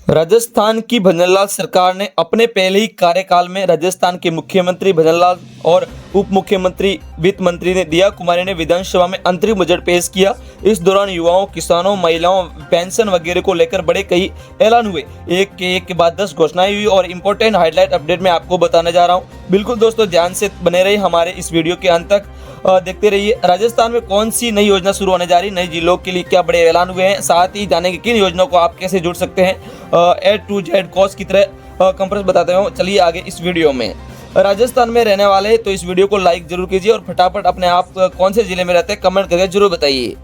राजस्थान की भजनलाल सरकार ने अपने पहले ही कार्यकाल में राजस्थान के मुख्यमंत्री भजनलाल और उप मुख्यमंत्री वित्त मंत्री ने दिया कुमारी ने विधानसभा में अंतरिम बजट पेश किया। इस दौरान युवाओं, किसानों, महिलाओं, पेंशन वगैरह को लेकर बड़े कई ऐलान हुए। एक के बाद 10 घोषणाएं हुई और इम्पोर्टेंट हाईलाइट अपडेट मैं आपको बताने जा रहा हूँ। बिल्कुल दोस्तों, ध्यान से बने रहिए हमारे इस वीडियो के अंत तक, देखते रहिए। राजस्थान में कौन सी नई योजना शुरू होने जा रही, नई जिलों के लिए क्या बड़े ऐलान हुए हैं, साथ ही जानेंगे किन योजनाओं को आप कैसे जुड़ सकते हैं। A to Z कोर्स की तरह कंप्रेस बताते हैं। चलिए आगे इस वीडियो में। राजस्थान में रहने वाले तो इस वीडियो को लाइक जरूर कीजिए और फटाफट अपने आप कौन से जिले में रहते हैं कमेंट करके जरूर बताइए।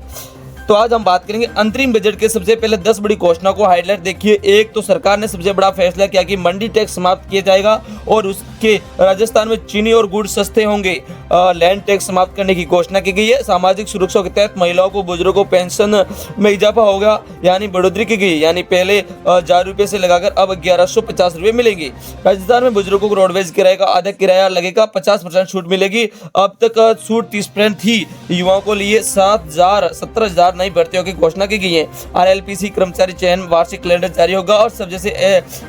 तो आज हम बात करेंगे अंतरिम बजट के सबसे पहले 10 बड़ी घोषणाओं को हाईलाइट देखिए। एक तो सरकार ने सबसे बड़ा फैसला किया कि मंडी टैक्स समाप्त किया जाएगा और उसके राजस्थान में चीनी और गुड़ सस्ते होंगे। लैंड टैक्स समाप्त करने की घोषणा की गई है। सामाजिक सुरक्षा के तहत महिलाओं को, बुजुर्गों को पेंशन में इजाफा होगा, यानी बढ़ोतरी की गई, यानी पहले 1000 रुपये से लगाकर अब 1150 रुपये मिलेंगे। राजस्थान में बुजुर्गों को रोडवेज किराए का आधा किराया लगेगा, 50% छूट मिलेगी। अब तक छूट 30% थी। युवाओं को लिए 17,000 नई भर्तियों की घोषणा की गई है। RLPC कर्मचारी चयन वार्षिक कैलेंडर जारी होगा और सब जैसे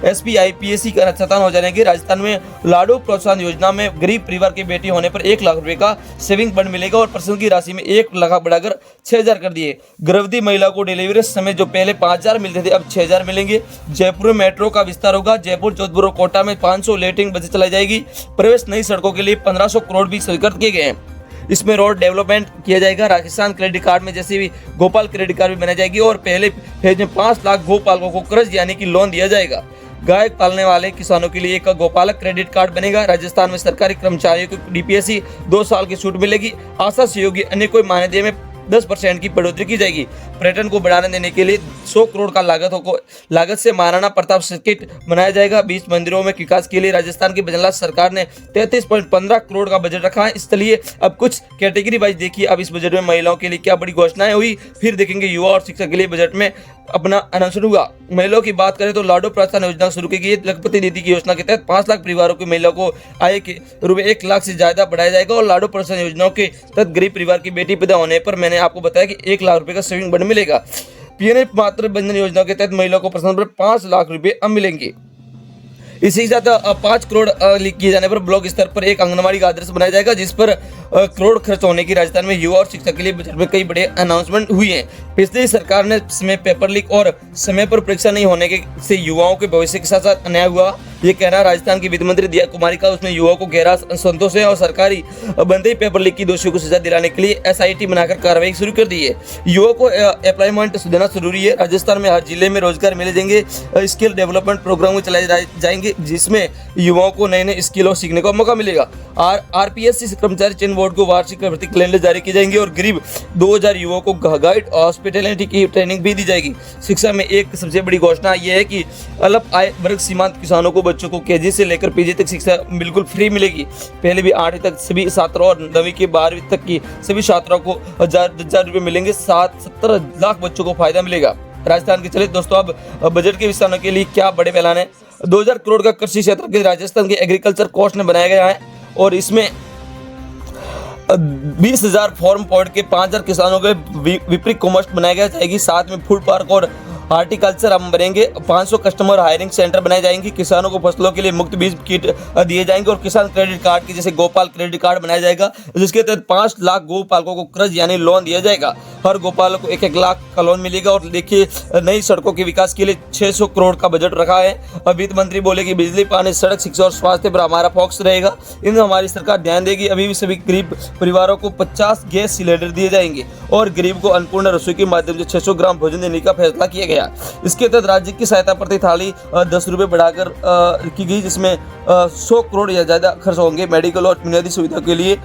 SP IPSC का चयन हो जाएंगे। राजस्थान में लाडू प्रोत्साहन योजना में गरीब परिवार की बेटी होने पर 1 लाख रुपए का सेविंग फंड मिलेगा और प्रसन्न की राशि में 1 लाख बढ़ाकर 6,000 कर दिए। गर्भवती महिला को डिलीवरी समय जो पहले 5,000 मिलते थे अब 6,000 मिलेंगे। जयपुर में मेट्रो का विस्तार होगा। जयपुर, जोधपुर और कोटा में 500 लेटिंग बसें चलाई जाएगी। प्रवेश नई सड़कों के लिए 1500 करोड़ भी स्वीकृत किए गए हैं। इसमें रोड डेवलपमेंट किया जाएगा। राजस्थान क्रेडिट कार्ड में जैसे भी गोपाल क्रेडिट कार्ड भी बनाई जाएगी और पहले फेज में 5 लाख गोपालकों को कर्ज यानी कि लोन दिया जाएगा। गाय पालने वाले किसानों के लिए एक गोपालक क्रेडिट कार्ड बनेगा। राजस्थान में सरकारी कर्मचारियों को DPSC 2 साल की छूट मिलेगी। आशा सहयोगी अन्य कोई मानदेय में 10% की बढ़ोतरी की जाएगी। पर्यटन को बढ़ावा देने के लिए 100 करोड़ का लागत से महाराणा प्रताप सर्किट बनाया जाएगा। 20 मंदिरों में विकास के लिए राजस्थान की भजनलाल सरकार ने 33.15 करोड़ का बजट रखा है। इसलिए अब कुछ कैटेगरी वाइज देखिए। अब इस बजट में महिलाओं के लिए क्या बड़ी घोषणाएं हुई, फिर देखेंगे युवा और शिक्षा के लिए बजट में अपना अनाउंसमेंट हुआ। महिलाओं की बात करें तो लाडो प्रोत्साहन योजना शुरू की गई। लखपति दीदी की योजना के तहत 5 लाख परिवारों की महिलाओं को आय के रुपए 1 लाख से ज्यादा बढ़ाया जाएगा और लाडो प्रोत्साहन योजनाओं के तहत गरीब परिवार की बेटी पैदा होने पर मैंने आपको बताया कि 1 लाख रुपए का सेविंग फंड मिलेगा। PNF मातृ बंधन योजना के तहत महिलाओं को प्रसन्न पर 5 लाख रुपए अब मिलेंगे। इसी के साथ 5 करोड़ किए जाने पर ब्लॉक स्तर पर एक आंगनबाड़ी का आदर्श बनाया जाएगा, जिस पर करोड़ खर्च होने की राजस्थान में युवा और शिक्षा के लिए बजट में कई बड़े अनाउंसमेंट हुई हैं। पिछली सरकार ने समय पेपर लीक और समय पर परीक्षा नहीं होने के से युवाओं के भविष्य के साथ साथ अन्याय हुआ, ये कहना राजस्थान की वित्त मंत्री दिया कुमारी का। उसमें युवाओं को गहरा असंतोष है और सरकारी बनते ही पेपर लीक की दोषियों को सजा दिलाने के लिए SIT बनाकर कार्रवाई शुरू कर दी है। युवाओं को एम्प्लॉयमेंट देना जरूरी है। राजस्थान में हर जिले में रोजगार मिले जाएंगे। स्किल डेवलपमेंट प्रोग्राम चलाए जाएंगे, जिसमें युवाओं को नए नए स्किलों सीखने का मौका मिलेगा। RPSC कर्मचारी चयन बोर्ड को वार्षिक भर्ती कैलेंडर जारी किए जाएंगे और करीब 2000 युवाओं को गाइड हॉस्पिटैलिटी की ट्रेनिंग भी दी जाएगी। शिक्षा में एक सबसे बड़ी घोषणा यह है कि अल्प आय वर्ग सीमांत किसानों को बच्चों को KG से लेकर PG तक शिक्षा बिल्कुल फ्री मिलेगी। पहले भी 8वीं तक सभी छात्रों और 9वीं के 12वीं तक की सभी छात्रों को 1000 रुपये मिलेंगे। 17 लाख बच्चों को फायदा मिलेगा। राजस्थान के चले दोस्तों, अब बजट के विस्तार के लिए क्या बड़े ऐलान है। 2000 करोड़ का कृषि क्षेत्र के राजस्थान के एग्रीकल्चर कोर्स ने बनाया गया है और इसमें 20,000 फार्म पॉइंट के 5,000 किसानों के विपरीत कॉमर्स बनाया गया जाएगी। साथ में फूड पार्क और हार्टिकल्चर हम बनेंगे। 500 कस्टमर हायरिंग सेंटर बनाए जाएंगे। किसानों को फसलों के लिए मुफ्त बीज किट दिए जाएंगे और किसान क्रेडिट कार्ड की जैसे गोपाल क्रेडिट कार्ड बनाया जाएगा, जिसके तहत 5 लाख गोपालकों को कर्ज यानी लोन दिया जाएगा। हर गोपालक को 1-1 लाख का लोन मिलेगा। और देखिए, नई सड़कों के विकास के लिए 600 करोड़ का बजट रखा है। वित्त मंत्री बोले कि बिजली, पानी, सड़क, शिक्षा और स्वास्थ्य पर हमारा फोकस रहेगा। इन हमारी सरकार ध्यान देगी। अभी भी सभी गरीब परिवारों को 50 गैस सिलेंडर दिए जाएंगे और गरीब को अन्नपूर्णा रसोई के माध्यम से 600 ग्राम भोजन देने का फैसला किया गया। इसके तहत राज्य की सहायता प्रति थाली 10 रुपये बढ़ाकर की गई, जिसमें 100 करोड़ या ज्यादा खर्च होंगे। मेडिकल और बुनियादी सुविधा के लिए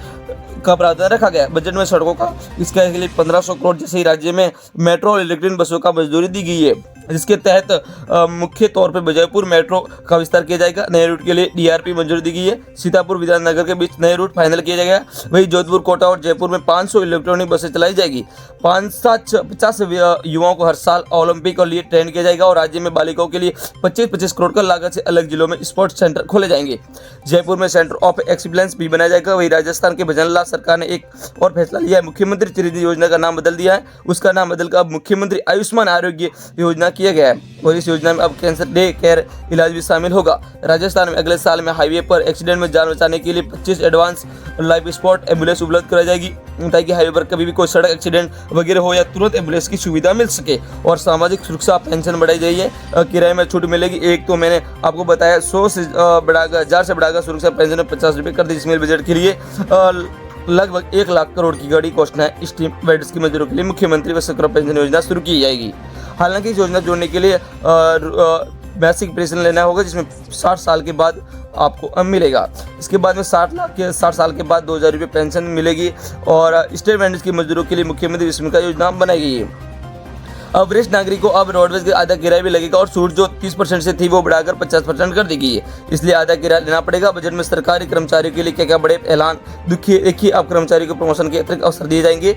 का प्रावधान रखा गया। बजट में सड़कों का इसके लिए 1500 करोड़ जैसे ही राज्य में मेट्रो और इलेक्ट्रिक बसों का मंजूरी दी गई है, जिसके तहत मुख्य तौर पर जयपुर मेट्रो का विस्तार किया जाएगा। नए रूट के लिए DRP मंजूरी दी गई है। सीतापुर विधाननगर के बीच नए रूट फाइनल किया जाएगा। वहीं जोधपुर, कोटा और जयपुर में 500 इलेक्ट्रॉनिक बसें चलाई जाएगी। 50 युवाओं को हर साल ओलंपिक के लिए ट्रेन किया जाएगा और राज्य में बालिकाओं के लिए 25 करोड़ का लागत से अलग जिलों में स्पोर्ट्स सेंटर खोले जाएंगे। जयपुर में सेंटर ऑफ एक्सीलेंस भी बनाया जाएगा। वही राजस्थान के भजनलाल सरकार ने एक और फैसला लिया है। मुख्यमंत्री चिरंजीवी योजना का नाम बदल दिया है, उसका नाम बदलकर अब मुख्यमंत्री आयुष्मान आरोग्य योजना किया गया है और इस योजना में अब कैंसर डे केयर इलाज भी शामिल होगा। राजस्थान में अगले साल में हाईवे पर एक्सीडेंट में जान बचाने के लिए 25 एडवांस लाइफ सपोर्ट एम्बुलेंस उपलब्ध कराई जाएगी ताकि हाईवे पर कभी भी कोई सड़क एक्सीडेंट वगैरह हो या तुरंत एम्बुलेंस की सुविधा मिल सके। और सामाजिक सुरक्षा पेंशन बढ़ाई गई है, किराए में छूट मिलेगी। एक तो मैंने आपको बताया 100 से बढ़ाकर 1000 से बढ़ाकर सुरक्षा पेंशन में 50 रुपये कर दी, जिसमें बजट के लिए लगभग 1 लाख करोड़ की गाड़ी घोषणा है। स्टीम बेड्स की मजदूरों के लिए मुख्यमंत्री विश्वकर्मा पेंशन योजना शुरू की जाएगी। हालांकि इस योजना जोड़ने के लिए बेसिक पेंशन लेना होगा, जिसमें 60 साल के बाद आपको मिलेगा। इसके बाद में 60 साल के बाद 2000 रुपये पेंशन मिलेगी और स्टेट बैंड की मजदूरों के लिए मुख्यमंत्री विश्वकर्मा योजना बनाई गई है। अब वरिष्ठ नागरिक को अब रोडवेज का आधा किराया भी लगेगा और छूट जो 30% से थी वो बढ़ाकर 50% कर दी गई है, इसलिए आधा किराया लेना पड़ेगा। बजट में सरकारी कर्मचारियों के लिए क्या क्या बड़े ऐलान देखिए। अब कर्मचारियों को प्रमोशन के अतिरिक्त अवसर दिए जाएंगे।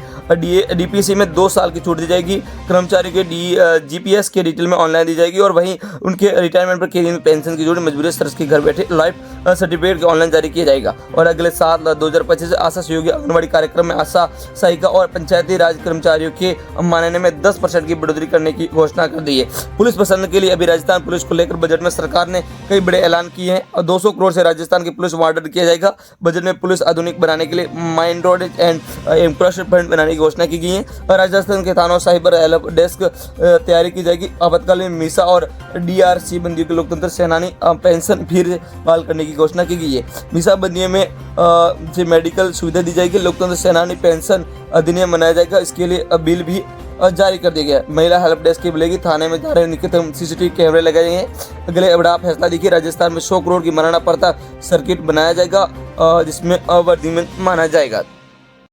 डीपीसी में 2 साल की छूट दी जाएगी। कर्मचारियों के जीपीएस के डिटेल में ऑनलाइन दी जाएगी और वहीं उनके रिटायरमेंट पर केंद्रीय पेंशन की जोड़ी मजबूरी सर्च के घर बैठे लाइफ सर्टिफिकेट ऑनलाइन जारी किया जाएगा। और अगले साल 2025 से आशा सहयोगी आंगनबाड़ी कार्यक्रम में आशा सहायिका और पंचायती राज कर्मचारियों के मानने में 10% की बढ़ोतरी करने की घोषणा कर दी है। पुलिस प्रशासन के लिए अभी राजस्थान पुलिस को लेकर बजट में सरकार ने कई बड़े ऐलान किए हैं और 200 करोड़ से राजस्थान की पुलिस वार्डन किया जाएगा। बजट में पुलिस आधुनिक बनाने के लिए mine road and infrastructure fund बनाने की घोषणा की गई है और राजस्थान के थानों साइबर हेल्प डेस्क तैयारी की जाएगी। आपातकालीन मीसा और डीआरसी बंदियों के लोकतंत्र सेनानी पेंशन फिर बहाल करने की घोषणा की गई है। मीसा बंदियों में मेडिकल सुविधा दी जाएगी। लोकतंत्र सेनानी पेंशन अधिनियम बनाया जाएगा, इसके लिए बिल भी जारी कर दिया गया। महिला हेल्प डेस्क की मिलेगी। थाने में जा निकटतम सीसीटीवी कैमरे लगाए गए हैं। अगले बड़ा फैसला देखिए, राजस्थान में 100 करोड़ की मराना प्रताप सर्किट बनाया जाएगा जिसमें अवधिमत माना जाएगा।